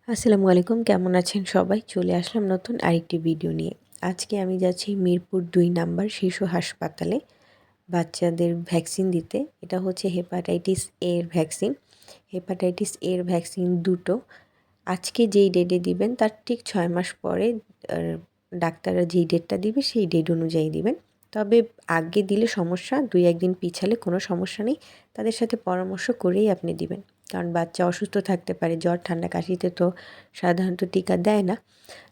আসসালামু আলাইকুম, কেমন আছেন সবাই? চলে আসলাম নতুন আরেকটি ভিডিও নিয়ে। আজকে আমি যাচ্ছি মিরপুর ২ নাম্বার শিশু হাসপাতালে বাচ্চাদের ভ্যাকসিন দিতে। এটা হচ্ছে হেপাটাইটিস এ এর ভ্যাকসিন। হেপাটাইটিস এ এর ভ্যাকসিন দুটো। আজকে যেই ডেটে দিবেন তার ঠিক ৬ মাস পরে আর ডাক্তাররা যেই ডেটটা দিবে সেই ডেট অনুযায়ী দিবেন। তবে আগে দিলে সমস্যা, ২-১ দিন পিছালে কোনো সমস্যা নেই। তাদের সাথে পরামর্শ করেই আপনি দিবেন। কারণ বাচ্চা অসুস্থ থাকতে পারে। জ্বর, ঠান্ডা, কাশিতে তো সাধারণত টিকা দেয় না।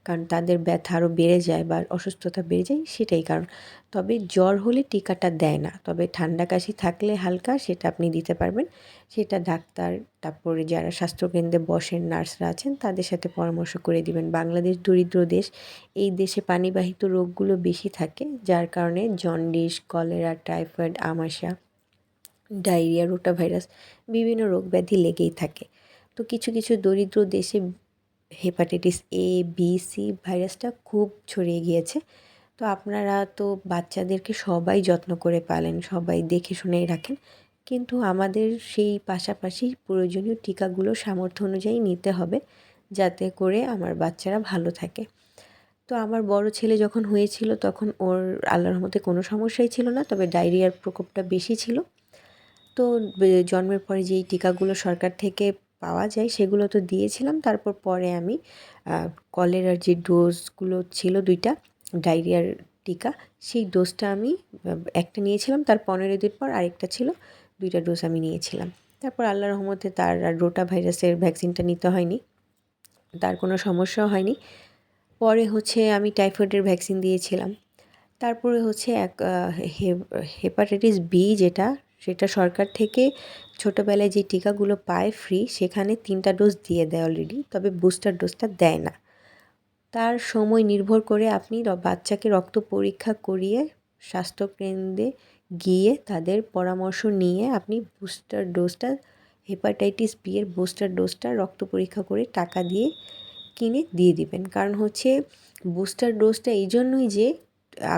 কারণ তাদের ব্যথা আরও বেড়ে যায় বা অসুস্থতা বেড়ে যায়, সেটাই কারণ। তবে জ্বর হলে টিকাটা দেয় না। তবে ঠান্ডা কাশি থাকলে হালকা সেটা আপনি দিতে পারবেন। সেটা ডাক্তার, তারপরে যারা স্বাস্থ্যকেন্দ্রে বসেন নার্সরা আছেন তাদের সাথে পরামর্শ করে দিবেন। বাংলাদেশ দরিদ্র দেশ। এই দেশে পানিবাহিত রোগগুলো বেশি থাকে, যার কারণে জন্ডিস, কলেরা, টাইফয়েড, আমাশা, ডায়রিয়া, রোটাভাইরাস বিভিন্ন রোগ ব্যাধি লেগেই থাকে। তো কিছু কিছু দরিদ্র দেশে হেপাটাইটিস এ, বি, সি ভাইরাসটা খুব ছড়িয়ে গিয়েছে। তো আপনারা তো বাচ্চাদেরকে সবাই যত্ন করে পালেন, সবাই দেখে শুনেই রাখেন। কিন্তু আমাদের সেই পাশাপাশি প্রয়োজনীয় টিকাগুলো সামর্থ্য অনুযায়ী নিতে হবে, যাতে করে আমার বাচ্চারা ভালো থাকে। তো আমার বড় ছেলে যখন হয়েছিল তখন ওর আল্লাহর রহমতে কোনো সমস্যাই ছিল না। তবে ডায়রিয়ার প্রকোপটা বেশি ছিল। তো জন্মের পরে যেই টিকাগুলো সরকার থেকে পাওয়া যায় সেগুলো তো দিয়েছিলাম। তারপর পরে আমি কলেরার যে ডোজগুলো ছিল ২ টা ডায়রিয়ার টিকা, সেই ডোজটা আমি একটা নিয়েছিলাম, তার ১৫ দিন পর আরেকটা ছিল। ২ টা ডোজ আমি নিয়েছিলাম। তারপর আল্লাহর রহমতে তার আর রোটা ভাইরাসের ভ্যাকসিনটা নিতে হয়নি। তার কোনো সমস্যাও হয়নি। পরে হচ্ছে আমি টাইফয়েডের ভ্যাকসিন দিয়েছিলাম। তারপরে হচ্ছে হেপাটাইটিস বি যেটা, সেটা সরকার থেকে ছোটোবেলায় যে টিকাগুলো পায় ফ্রি, সেখানে ৩টা ডোজ দিয়ে দেয় অলরেডি। তবে বুস্টার ডোজটা দেয় না। তার সময় নির্ভর করে আপনি বাচ্চাকে রক্ত পরীক্ষা করিয়ে স্বাস্থ্যকেন্দ্রে গিয়ে তাদের পরামর্শ নিয়ে আপনি বুস্টার ডোজটা, হেপাটাইটিস বি এর বুস্টার ডোজটা রক্ত পরীক্ষা করে টাকা দিয়ে কিনে দিয়ে দিবেন। কারণ হচ্ছে বুস্টার ডোজটা এই জন্যই যে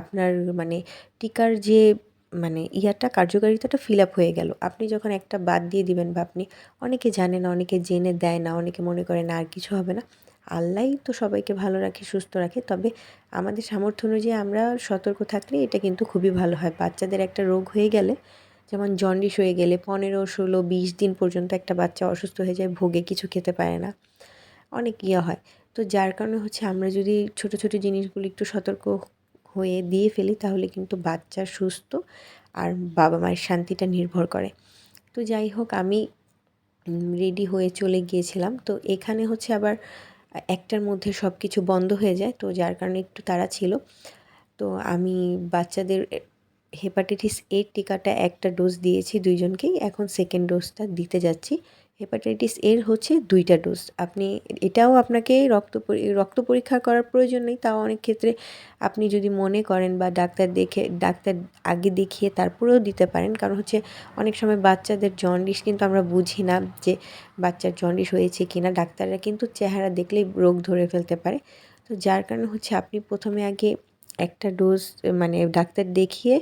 আপনার মানে টিকার যে কার্যকারিতাটা ফিল আপ হয়ে গেল। আপনি যখন একটা বাদ দিয়ে দিবেন বা আপনি, অনেকে জানে না, অনেকে জেনে দেয় না, অনেকে মনে করে না আর কিছু হবে না। আল্লাহই তো সবাইকে ভালো রাখে, সুস্থ রাখে। তবে আমাদের সামর্থ্য অনুযায়ী আমরা সতর্ক থাকলে এটা কিন্তু খুবই ভালো হয়। বাচ্চাদের একটা রোগ হয়ে গেলে, যেমন জন্ডিস হয়ে গেলে ১৫, ১৬, ২০ দিন পর্যন্ত একটা বাচ্চা অসুস্থ হয়ে যায়, ভোগে, কিছু খেতে পারে না, অনেক হয়। তো যার কারণে হচ্ছে আমরা যদি ছোট ছোট জিনিসগুলো একটু সতর্ক হয়ে দিয়ে ফেলি তাহলে কিন্তু বাচ্চা সুস্থ আর বাবা মায়ের শান্তিটা নির্ভর করে। তো যাই হোক, আমি রেডি হয়ে চলে গিয়েছিলাম। তো এখানে হচ্ছে আবার ১টার মধ্যে সব কিছু বন্ধ হয়ে যায়, তো যার কারণে একটু তাড়া ছিল। তো আমি বাচ্চাদের হেপাটাইটিস এর টিকাটা একটা ডোজ দিয়েছি ২ জনকেই। এখন সেকেন্ড ডোজটা দিতে যাচ্ছি। হেপাটাইটিস এর হচ্ছে ২ টা ডোজ। আপনি এটাও আপনাকে রক্ত পরীক্ষা করার প্রয়োজন নেই। তাও অনেক ক্ষেত্রে আপনি যদি মনে করেন বা ডাক্তার আগে দেখিয়ে তারপরেও দিতে পারেন। কারণ হচ্ছে অনেক সময় বাচ্চাদের জন্ডিস কিন্তু আমরা বুঝি না যে বাচ্চার জন্ডিস হয়েছে কিনা। ডাক্তাররা কিন্তু চেহারা দেখলেই রোগ ধরে ফেলতে পারে। তো যার কারণে হচ্ছে আপনি ১ম এ আগে একটা ডোজ, ডাক্তার দেখিয়ে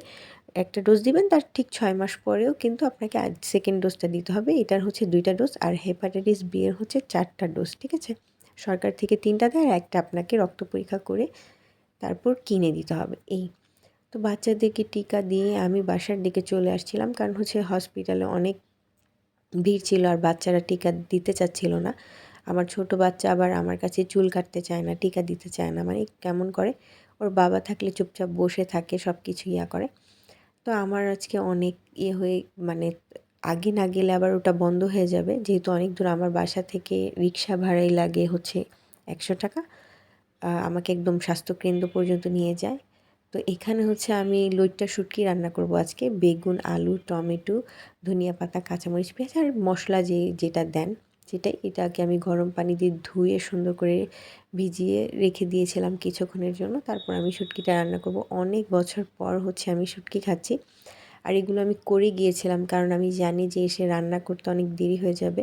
একটা ডোজ দিবেন, তার ঠিক ৬ মাস পরেও কিন্তু আপনাকে সেকেন্ড ডোজটা দিতে হবে। এটার হচ্ছে ২ টা ডোজ। আর হেপাটাইটিস বি এর হচ্ছে ৪ টা ডোজ, ঠিক আছে? সরকার থেকে ৩ টা দেয় আর একটা আপনাকে রক্ত পরীক্ষা করে তারপর কিনে দিতে হবে, এই। তো বাচ্চাদেরকে টিকা দিয়ে আমি বাসার দিকে চলে আসছিলাম, কারণ হচ্ছে হসপিটালে অনেক ভিড় ছিল আর বাচ্চারা টিকা দিতে চাচ্ছিল না। আমার ছোট বাচ্চা আবার আমার কাছে চুল কাটতে চায় না, টিকা দিতে চায় না, মানে কেমন করে। ওর বাবা থাকলে চুপচাপ বসে থাকে, সব কিছু করে। তো আমার আজকে অনেক হয়ে, মানে আগে না গেলে আবার ওটা বন্ধ হয়ে যাবে, যেহেতু অনেক দূর। আমার বাসা থেকে রিক্সা ভাড়াই লাগে হচ্ছে ১০০ টাকা। আমাকে একদম স্বাস্থ্যকেন্দ্র পর্যন্ত নিয়ে যায়। তো এখানে হচ্ছে আমি লইট্টা শুটকি রান্না করব আজকে। বেগুন, আলু, টমেটো, ধনিয়া পাতা, কাঁচামরিচ, পেঁয়াজ আর মশলা যেটা দেন সেটাই। এটাকে আমি গরম পানি দিয়ে ধুয়ে সুন্দর করে ভিজিয়ে রেখে দিয়েছিলাম কিছুক্ষণের জন্য। তারপর আমি শুটকিটা রান্না করব। অনেক বছর পর হচ্ছে আমি শুটকি খাচ্ছি। আর এগুলো আমি করে গিয়েছিলাম কারণ আমি জানি যে এসে রান্না করতে অনেক দেরি হয়ে যাবে,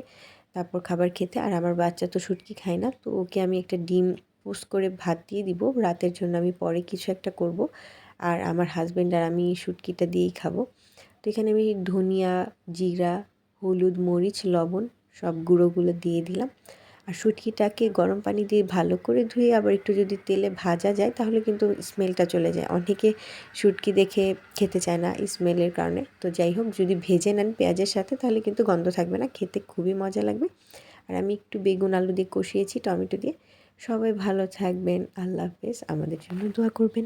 তারপর খাবার খেতে। আর আমার বাচ্চা তো শুটকি খায় না, তো ওকে আমি একটা ডিম পোস্ট করে ভাত দিয়ে দিব রাতের জন্য। আমি পরে কিছু একটা করব, আর আমার হাজব্যান্ড আর আমি শুটকিটা দিয়েই খাবো। তো এখানে আমি ধনিয়া, জিরা, হলুদ, মরিচ, লবণ সব গুঁড়োগুলো দিয়ে দিলাম। আর শুটকিটাকে গরম পানি দিয়ে ভালো করে ধুয়ে আবার একটু যদি তেলে ভাজা যায় তাহলে কিন্তু স্মেলটা চলে যায়। অনেকে শুটকি দেখে খেতে চায় না স্মেলের কারণে। তো যাই হোক, যদি ভেজে নেন পেঁয়াজের সাথে তাহলে কিন্তু গন্ধ থাকবে না, খেতে খুবই মজা লাগবে। আর আমি একটু বেগুন আলু দিয়ে কষিয়েছি টমেটো দিয়ে। সবাই ভালো থাকবেন, আল্লাহ হাফেজ, আমাদের জন্য দোয়া করবেন।